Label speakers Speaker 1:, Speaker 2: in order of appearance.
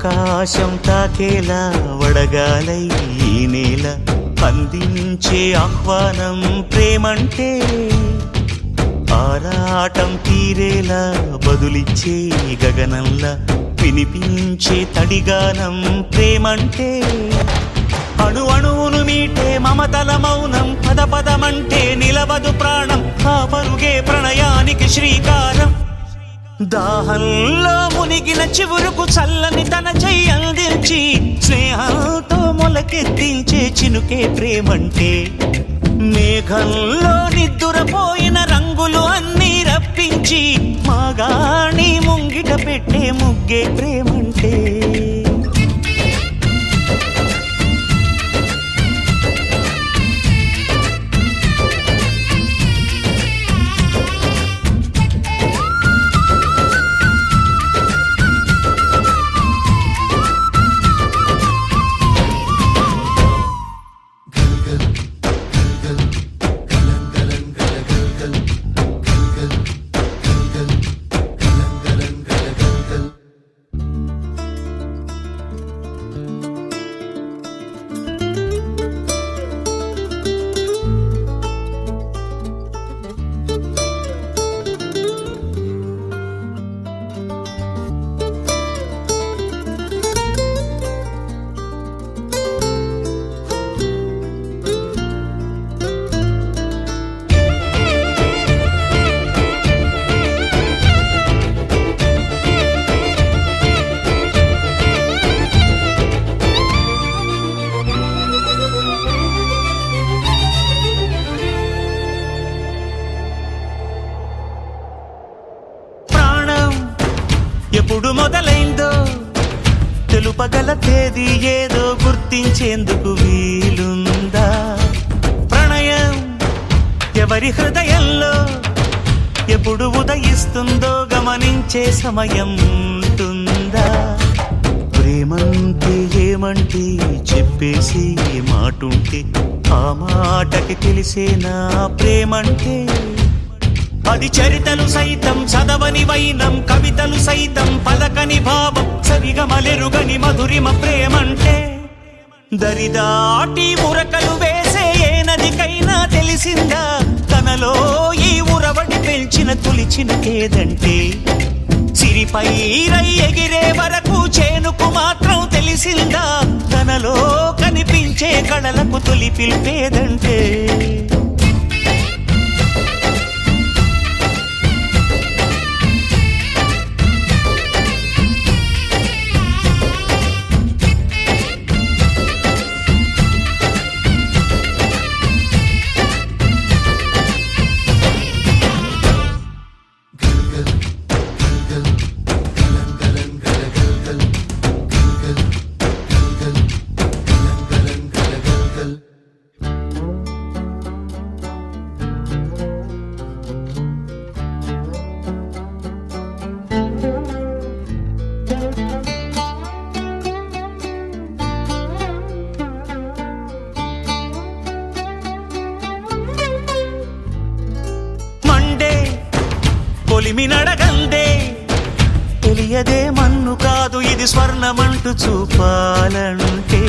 Speaker 1: ఆకాశం తాకేలా వడగాలై ఈ నేల అందించే ఆహ్వానం ప్రేమంటే ఆరాటం తీరేలా బదులిచ్చే గగనంలా వినిపించే తడిగానం ప్రేమంటే అణు అణువును మీటే మమతల మౌనం పద పదమంటే నిలవదు ప్రాణం ఆ పరుగే ప్రణయానికి శ్రీకారం దాహంలో మునిగిన చివురుకు చల్లని తన చెయ్యందించి స్నేహంతో మొలకెత్తించే చినుకే ప్రేమంటే మేఘంలో నిద్దురపోయిన రంగులు అన్నీ రప్పించి మాగాణి ముంగిట పెట్టే ముగ్గే ప్రేమంటే ఎప్పుడు మొదలైందో తెలుపగల తేదీ ఏదో గుర్తించేందుకు వీలుందా ప్రణయం ఎవరి హృదయంలో ఎప్పుడు ఉదయిస్తుందో గమనించే సమయం ఉంటుందా ప్రేమంటే ఏమంటే చెప్పేసి మాటుంటే ఆ మాటకి తెలిసేనా ప్రేమంటే అది చరితలు సైతం చదవని వైనం కవితలు సైతం పలకని భావం సరిగమలెరుగని మధురిమ ప్రేమంటే దరిదాటి ఉరకలు వేసే ఏ నదికైనా తెలిసిందా తనలో ఈ ఉరవడి పెంచిన తొలిచిన కేదంటే సిరిపై రై ఎగిరే వరకు చేనుకు మాత్రం తెలిసిందా తనలో కనిపించే కళలకు తొలి పిలిపేదంటే కొలిమినడగందే తెలియదే మన్ను కాదు ఇది స్వర్ణమంటూ చూపాలంటే